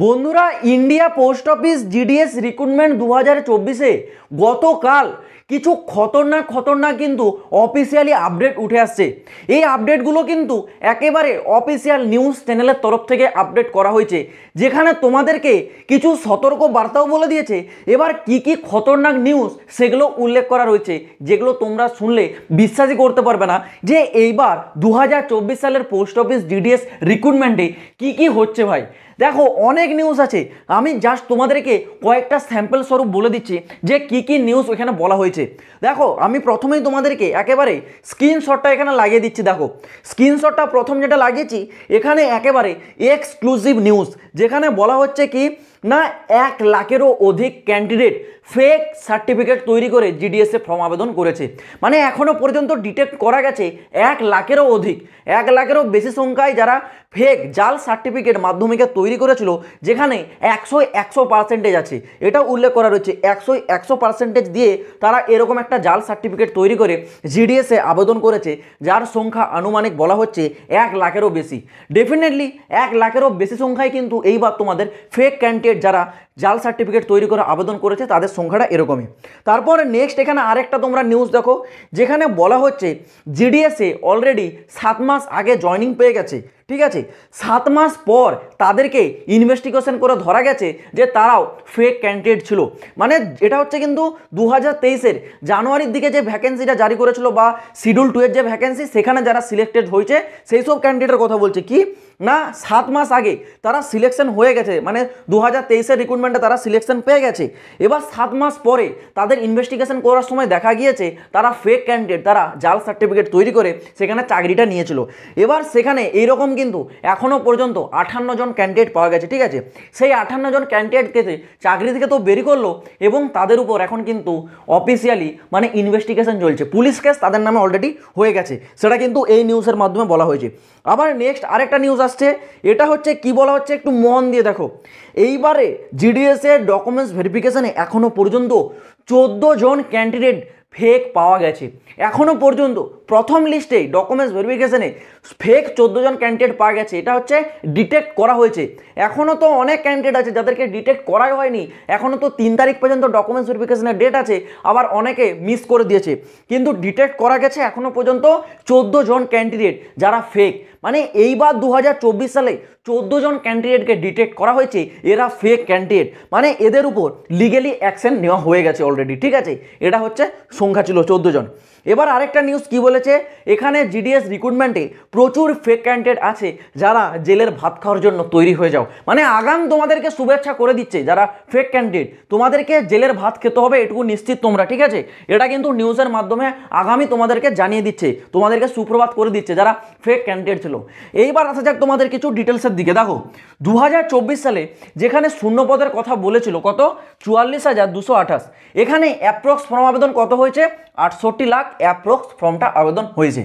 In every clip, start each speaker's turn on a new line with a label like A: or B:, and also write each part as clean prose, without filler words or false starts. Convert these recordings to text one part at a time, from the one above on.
A: বন্ধুরা, India post office GDS recruitment 2024-এ গতকাল কিছু খতরনাক কিন্তু অফিসিয়ালি আপডেট উঠে আসছে। এই আপডেটগুলো কিন্তু একেবারে অফিসিয়াল নিউজ চ্যানেলের তরফ থেকে আপডেট করা হয়েছে, যেখানে তোমাদেরকে কিছু সতর্ক বার্তাও বলে দিয়েছে। এবার কি খতরনাক নিউজ সেগুলো উল্লেখ করা রয়েছে, যেগুলো তোমরা শুনলে বিশ্বাসই করতে পারবে না যে এইবার 2024 সালের পোস্ট অফিস জিডিএস রিক্রুটমেন্টে কি হচ্ছে। ভাই দেখো, অনেক নিউজ আছে, আমি জাস্ট তোমাদেরকে কয়েকটা স্যাম্পল স্বরূপ বলে দিচ্ছি যে কি নিউজ এখানে বলা হয়েছে। দেখো, আমি প্রথমেই তোমাদেরকে একেবারে স্ক্রিনশটটা এখানে লাগিয়ে দিচ্ছি। দেখো, স্ক্রিনশটটা প্রথম যেটা লাগিয়েছি এখানে একেবারে এক্সক্লুসিভ নিউজ, যেখানে বলা হচ্ছে কি না 1 লাখেরও অধিক ক্যান্ডিডেট ফেক সার্টিফিকেট তৈরি করে জিডিএসে ফর্ম আবেদন করেছে। মানে এখনও পর্যন্ত ডিটেক্ট করা গেছে 1 লাখেরও অধিক, 1 লাখেরও বেশি সংখ্যায় যারা ফেক জাল সার্টিফিকেট মাধ্যমিকে তৈরি করেছিল, যেখানে 100% আছে। এটা উল্লেখ করা রয়েছে 100% দিয়ে তারা এরকম একটা জাল সার্টিফিকেট তৈরি করে জিডিএসে আবেদন করেছে, যার সংখ্যা আনুমানিক বলা হচ্ছে 1 লাখেরও বেশি। ডেফিনেটলি 1 লাখেরও বেশি সংখ্যায় কিন্তু এইবার তোমাদের ফেক ক্যান্ডিডেট যারা জাল সার্টিফিকেট তৈরি করে আবেদন করেছে তাদের সংখ্যাটা এরকমই। তারপরে নেক্সট এখানে আরেকটা তোমরা নিউজ দেখো, যেখানে বলা হচ্ছে জিডিএসে অলরেডি 7 মাস আগে জয়নিং পেয়ে গেছে। ঠিক আছে, 7 মাস পর তাদেরকে ইনভেস্টিগেশন করে ধরা গেছে যে তারাও ফেক ক্যান্ডিডেট ছিল। মানে এটা হচ্ছে কিন্তু 2023-এর জানুয়ারির দিকে যে ভ্যাকেন্সিটা জারি করেছিল বা শিডিউল 2-এর যে ভ্যাকেন্সি, সেখানে যারা সিলেক্টেড হয়েছে সেই সব ক্যান্ডিডেটের কথা বলছে। কি না 7 মাস আগে তারা সিলেকশন হয়ে গেছে, মানে 2023-এর রিক্রুটমেন্টে তারা সিলেকশন পেয়ে গেছে। এবার 7 মাস পরে তাদের ইনভেস্টিগেশন করার সময় দেখা গিয়েছে তারা ফেক ক্যান্ডিডেট, তারা জাল সার্টিফিকেট তৈরি করে সেখানে চাকরিটা নিয়েছিল। এবার সেখানে এইরকম কিন্তু এখনও পর্যন্ত 58 জন ক্যান্ডিডেট পাওয়া গেছে। ঠিক আছে, সেই 58 জন ক্যান্ডিডেটকে চাকরি থেকে তো বেরি করলো, এবং তাদের উপর এখন কিন্তু অফিসিয়ালি মানে ইনভেস্টিগেশন চলছে, পুলিশ কেস তাদের নামে অলরেডি হয়ে গেছে। সেটা কিন্তু এই নিউজের মাধ্যমে বলা হয়েছে। আবার নেক্সট আরেকটা নিউজ আসছে, এটা হচ্ছে কি বলা হচ্ছে একটু মন দিয়ে দেখো। এইবারে জিডিএস এর ডকুমেন্টস ভেরিফিকেশনে এখনো পর্যন্ত 14 জন ক্যান্ডিডেট ফেক পাওয়া গেছে। এখনও পর্যন্ত প্রথম লিস্টে ডকুমেন্টস ভেরিফিকেশনে ফেক 14 জন ক্যান্ডিডেট পাওয়া গেছে। এটা হচ্ছে ডিটেক্ট করা হয়েছে। এখনও তো অনেক ক্যান্ডিডেট আছে যাদেরকে ডিটেক্ট করাই হয়নি, এখনও তো 3 তারিখ পর্যন্ত ডকুমেন্টস ভেরিফিকেশনের ডেট আছে, আবার অনেকে মিস করে দিয়েছে, কিন্তু ডিটেক্ট করা গেছে এখনও পর্যন্ত 14 জন ক্যান্ডিডেট যারা ফেক। মানে এইবার 2024 সালে 14 জন ক্যান্ডিডেটকে ডিটেক্ট করা হয়েছে, এরা ফেক ক্যান্ডিডেট, মানে এদের উপর লিগেলি অ্যাকশন নেওয়া হয়ে গেছে অলরেডি। ঠিক আছে, এটা হচ্ছে সংখ্যা ছিল 14 জন। এবার আরেকটা নিউজ কি বলেছে, এখানে জিডিএস রিক্রুটমেন্টে প্রচুর ফেক ক্যান্ডিডেট আছে যারা জেলের ভাত খাওয়ার জন্য তৈরি হয়ে যাও। মানে আগাম তোমাদেরকে শুভেচ্ছা করে দিচ্ছে যারা ফেক ক্যান্ডিডেট, তোমাদেরকে জেলের ভাত খেতে হবে এটুকু নিশ্চিত তোমরা। ঠিক আছে, এটা কিন্তু নিউজের মাধ্যমে আগামী তোমাদেরকে জানিয়ে দিচ্ছে, তোমাদেরকে সুপ্রভাত করে দিচ্ছে যারা ফেক ক্যান্ডিডেট ছিল। এইবার আসা যাক তোমাদের কিছু ডিটেলসের দিকে। দেখো, 2024 সালে যেখানে শূন্যপদের কথা বলেছিল কত 44,228, এখানে অ্যাপ্রক্স ফর্ম আবেদন কত হয়েছে 68 লাখ অ্যাপ্রক্স ফর্মটা আবেদন হয়েছে।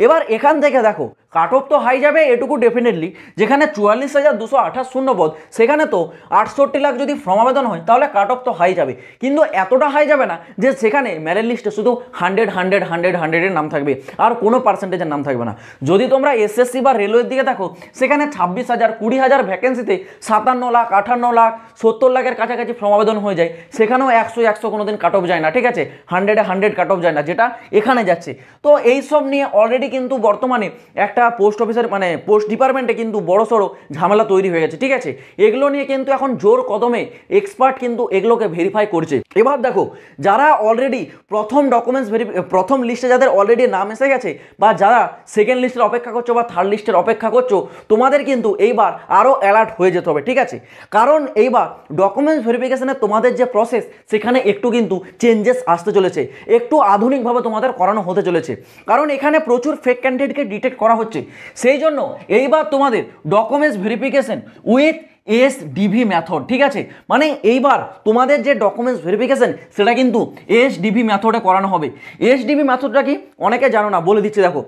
A: এবার এখান থেকে দেখো কাট অফ তো হাই যাবে এটুকু ডেফিনেটলি, যেখানে 44,228 শূন্যপদ, সেখানে তো 68 লাখ যদি ফর্ম আবেদন হয় তাহলে কাট অফ তো হাই যাবে, কিন্তু এতটা হাই যাবে না যে সেখানে মেরিট লিস্টে শুধু 100-100-100-100-এর নাম থাকবে আর কোনো পার্সেন্টেজের নাম থাকবে না। যদি তোমরা এসএসসি বা রেলওয়ের দিকে দেখো, সেখানে 26,000 20,000 ভ্যাকেন্সিতে 57 লাখ 58 লাখ 70 লাখের কাছাকাছি ফর্ম আবেদন হয়ে যায়, সেখানেও 100 কোনোদিন কাট অফ যায় না। ঠিক আছে, 100-100 কাট অফ যায় না, যেটা এখানে যাচ্ছে। তো এইসব নিয়ে অলরেডি কিন্তু বর্তমানে একটা পোস্ট অফিসের মানে পোস্ট ডিপার্টমেন্টে কিন্তু বড়সড় ঝামেলা তৈরি হয়ে গেছে। ঠিক আছে, এগুলো নিয়ে কিন্তু এখন জোর কদমে এক্সপার্ট কিন্তু এগুলোকে ভেরিফাই করছে। এবার দেখো, যারা অলরেডি প্রথম লিস্টে যাদের অলরেডি নাম এসে গেছে, বা যারা সেকেন্ড লিস্টের অপেক্ষা করছো বা থার্ড লিস্টের অপেক্ষা করছো, তোমাদের কিন্তু এইবার আরও অ্যালার্ট হয়ে যেতে হবে। ঠিক আছে, কারণ এইবার ডকুমেন্টস ভেরিফিকেশনের তোমাদের যে প্রসেস, সেখানে একটু কিন্তু চেঞ্জেস আসতে চলেছে, একটু আধুনিকভাবে তোমাদের করানো হতে চলেছে, কারণ এখানে প্রচুর ফেক ক্যান্ডিডেটকে ডিটেক্ট করা হচ্ছে। সেই জন্য এইবার তোমাদের ডকুমেন্টস ভেরিফিকেশন উইথ এসডিভি মেথড। ঠিক আছে, মানে এইবার তোমাদের যে ডকুমেন্টস ভেরিফিকেশন সেটা কিন্তু এসডিভি মেথডে করানো হবে। এসডিভি মেথডটা কি অনেকে জানো না, বলে দিচ্ছি। দেখো,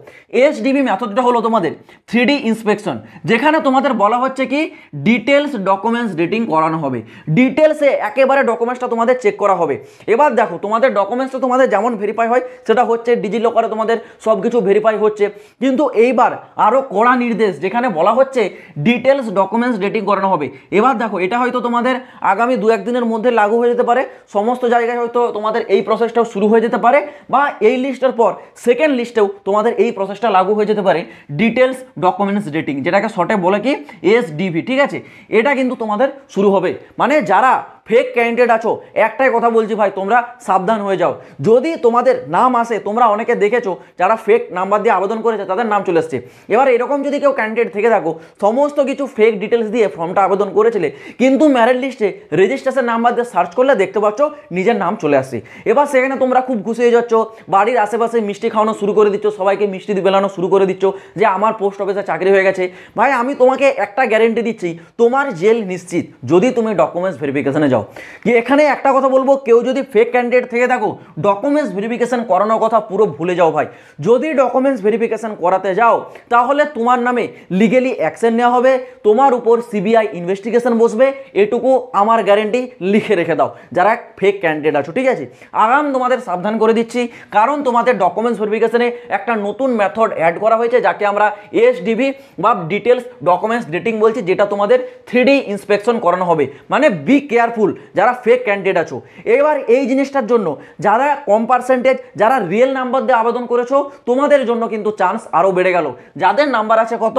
A: এসডিভি মেথডটা হলো তোমাদের 3D ইন্সপেকশন, যেখানে তোমাদের বলা হচ্ছে কি ডিটেলস ডকুমেন্টস ডেটিং করানো হবে, ডিটেলসে একেবারে ডকুমেন্টসটা তোমাদের চেক করা হবে। এবার দেখো, তোমাদের ডকুমেন্টসটা তোমাদের যেমন ভেরিফাই হয় সেটা হচ্ছে ডিজি লকারে তোমাদের সব কিছু ভেরিফাই হচ্ছে, কিন্তু এইবার আরও কড়া নির্দেশ, যেখানে বলা হচ্ছে ডিটেলস ডকুমেন্টস ডেটিং করানো হবে। হবে। এবার দেখো এটা হয়তো তোমাদের আগামী 2-1 দিনের মধ্যে লাগু হয়ে যেতে পারে, সমস্ত জায়গায় হয়তো তোমাদের এই প্রসেসটাও শুরু হয়ে যেতে পারে, বা এই লিস্টের পর সেকেন্ড লিস্টেও তোমাদের এই প্রসেসটা লাগু হয়ে যেতে পারে, ডিটেলস ডকুমেন্টস ডেটিং, যেটাকে শর্টে বলে কি এসডিভি। ঠিক আছে, এটা কিন্তু তোমাদের শুরু হবে। মানে যারা ফেক ক্যান্ডিডেট আছো, একটাই কথা বলছি ভাই, তোমরা সাবধান হয়ে যাও। যদি তোমাদের নাম আসে, তোমরা অনেকে দেখেছো যারা ফেক নাম্বার দিয়ে আবেদন করেছে তাদের নাম চলে এসছে। এবার এরকম যদি কেউ ক্যান্ডিডেট থেকে থাকো, সমস্ত কিছু ফেক ডিটেলস দিয়ে ফর্মটা আবেদন করেছিলে, কিন্তু মেরিট লিস্টে রেজিস্ট্রেশন নাম্বার দিয়ে সার্চ করলে দেখতে পাচ্ছ নিজের নাম চলে আসছে। এবার সেখানে তোমরা খুব খুশি হয়ে যাচ্ছ, বাড়ির আশেপাশে মিষ্টি খাওয়ানো শুরু করে দিচ্ছ, সবাইকে মিষ্টি বেলানো শুরু করে দিচ্ছ যে আমার পোস্ট অফিসে চাকরি হয়ে গেছে। ভাই আমি তোমাকে একটা গ্যারেন্টি দিচ্ছি, তোমার জেল নিশ্চিত যদি তুমি ডকুমেন্টস ভেরিফিকেশনে যাও। কি এখানে একটা কথা বলবো, কেউ যদি ফেক ক্যান্ডিডেট থেকে থাকো, ডকুমেন্টস ভেরিফিকেশন করানোর কথা পুরো ভুলে যাও ভাই। যদি ডকুমেন্টস ভেরিফিকেশন করাতে যাও, তাহলে তোমার নামে লিগেলি অ্যাকশন নেওয়া হবে, তোমার উপর সিবিআই ইনভেস্টিগেশন বসবে, এটুকু আমার গ্যারেন্টি লিখে রেখে দাও যারা ফেক ক্যান্ডিডেট আছো। ঠিক আছে, আগাম তোমাদের সাবধান করে দিচ্ছি, কারণ তোমাদের ডকুমেন্টস ভেরিফিকেশনে একটা নতুন মেথড অ্যাড করা হয়েছে, যাকে আমরা এসডিভি বা ডিটেলস ডকুমেন্টস ডেটিং বলছি, যেটা তোমাদের 3D ইন্সপেকশন করানো হবে। মানে বি কেয়ারফুল যারা ফেক ক্যান্ডিডেট আছো। এবার এই জিনিসটার জন্য যারা কম পার্সেন্টেজ, যারা রিয়েল নাম্বার দিয়ে আবেদন করেছো, তোমাদের জন্য কিন্তু চান্স আরও বেড়ে গেল। যাদের নাম্বার আছে কত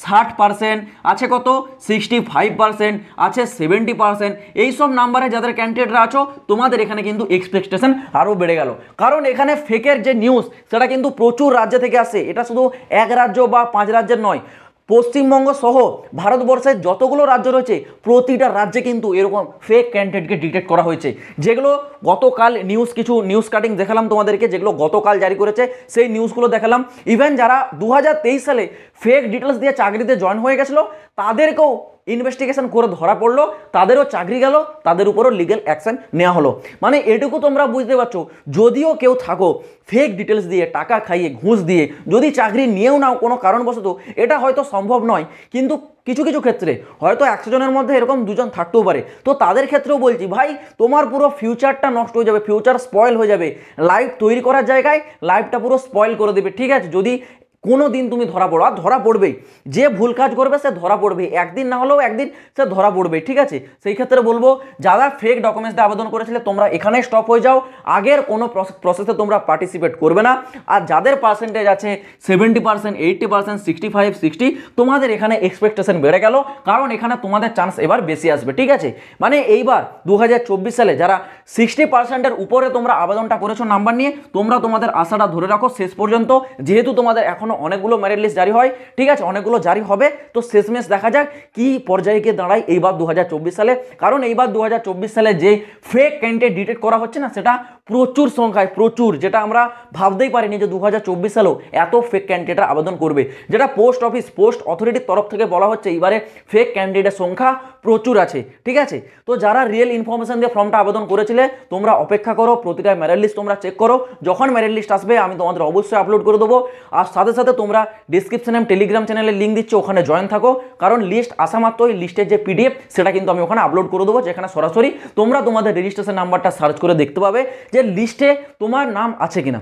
A: 60%, আছে কত 65%, আছে 70%, এইসব নাম্বারে যাদের ক্যান্ডিডেটরা আছো, তোমাদের এখানে কিন্তু এক্সপেকটেশন আরও বেড়ে গেল। কারণ এখানে ফেকের যে নিউজ সেটা কিন্তু প্রচুর রাজ্য থেকে আসে। এটা শুধু এক রাজ্য বা 5 রাজ্যের নয়, পশ্চিমবঙ্গ সহ ভারতবর্ষের যতগুলো রাজ্য রয়েছে, প্রতিটা রাজ্যে কিন্তু এরকম ফেক ক্যান্ডিডেটকে ডিটেক্ট করা হয়েছে। যেগুলো গতকাল কিছু নিউজ কাটিং দেখালাম তোমাদেরকে, যেগুলো গতকাল জারি করেছে সেই নিউজগুলো দেখালাম। ইভেন যারা 2023 সালে ফেক ডিটেলস দিয়ে চাকরিতে জয়েন হয়ে গেছিলো, তাদেরকেও ইনভেস্টিগেশন করে ধরা পড়লো, তাদেরও চাকরি গেল, তাদের উপরও লিগ্যাল অ্যাকশন নেওয়া হলো। মানে এটুকু তোমরা বুঝতে পারছো, যদিও কেউ থাকো ফেক ডিটেলস দিয়ে টাকা খাইয়ে ঘুষ দিয়ে যদি চাকরি নিয়েও নাও কোনো কারণবশত, এটা হয়তো সম্ভব নয়, কিন্তু কিছু কিছু ক্ষেত্রে হয়তো 100 জনের মধ্যে এরকম 2 জন থাকতেও পারে। তো তাদের ক্ষেত্রেও বলছি ভাই, তোমার পুরো ফিউচারটা নষ্ট হয়ে যাবে, ফিউচার স্পয়েল হয়ে যাবে। লাইফ তৈরি করার জায়গায় লাইফটা পুরো স্পয়েল করে দেবে। ঠিক আছে, যদি কোনো দিন তুমি ধরা পড়ো, আর ধরা পড়বেই, যে ভুল কাজ করবে সে ধরা পড়বে, একদিন না হলেও একদিন সে ধরা পড়বে। ঠিক আছে, সেই ক্ষেত্রে বলবো যারা ফেক ডকুমেন্টস দিয়ে আবেদন করেছিলে, তোমরা এখানে স্টপ হয়ে যাও, আগের কোনো প্রসেসে তোমরা পার্টিসিপেট করবে না। আর যাদের পার্সেন্টেজ আছে 70%, 80%, 65, 60, তোমাদের এখানে এক্সপেকটেশন বেড়ে গেল, কারণ এখানে তোমাদের চান্স এবার বেশি আসবে। ঠিক আছে, মানে এইবার 2024 সালে যারা 60%-এর উপরে তোমরা আবেদনটা করেছো নাম্বার নিয়ে, তোমরা তোমাদের আশাটা ধরে রাখো শেষ পর্যন্ত, যেহেতু তোমাদের এখন অনেকগুলো মেরিট লিস্ট জারি হয়। ঠিক আছে, অনেকগুলো জারি হবে, তো শেষমেশ দেখা যাক কি পর্যায়ে গিয়ে দাঁড়ায় এইবার 2024 সালে। কারণ এইবার 2024 সালে যে ফেক ক্যান্ডিডেট ডিটেক্ট করা হচ্ছে না, সেটা প্রচুর সংখ্যায়, প্রচুর, যেটা আমরা ভাবতেই পারিনি যে 2024 সালেও এত ফেক ক্যান্ডিডেট আবেদন করবে। যেটা পোস্ট অথরিটির তরফ থেকে বলা হচ্ছে, এইবারে ফেক ক্যান্ডিডেটের সংখ্যা প্রচুর আছে। ঠিক আছে, তো যারা রিয়েল ইনফরমেশন দিয়ে ফর্মটা আবেদন করেছিলে, তোমরা অপেক্ষা করো, প্রতিটা মেরিট লিস্ট তোমরা চেক করো। যখন মেরিট লিস্ট আসবে আমি তোমাদের অবশ্যই আপলোড করে দেবো। আর সাথে সাথে তোমরা ডিসক্রিপশনে আমি টেলিগ্রাম চ্যানেলের লিঙ্ক দিচ্ছি, ওখানে জয়েন থাকো, কারণ লিস্ট আসা মাত্রই লিস্টের যে পিডিএফ সেটা কিন্তু আমি ওখানে আপলোড করে দেবো, যেখানে সরাসরি তোমরা তোমাদের রেজিস্ট্রেশন নাম্বারটা সার্চ করে দেখতে পাবে যে লিস্টে তোমার নাম আছে কিনা।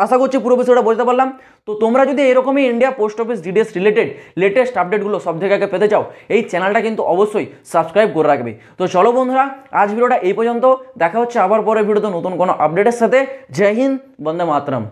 A: আশা করছি পুরো বিষয়টা বুঝতে পারলাম। তো তোমরা যদি এরকমই India post office DDS related latest আপডেটগুলো সব থেকে আগে পেতে চাও, এই চ্যানেলটা কিন্তু অবশ্যই সাবস্ক্রাইব করে রাখবে। তো চলো বন্ধুরা, আজ ভিডিওটা এই পর্যন্ত, দেখা হচ্ছে আবার পরে ভিডিওতে নতুন কোনো আপডেটের সাথে। জয় হিন্দ, বন্দে মাতরম।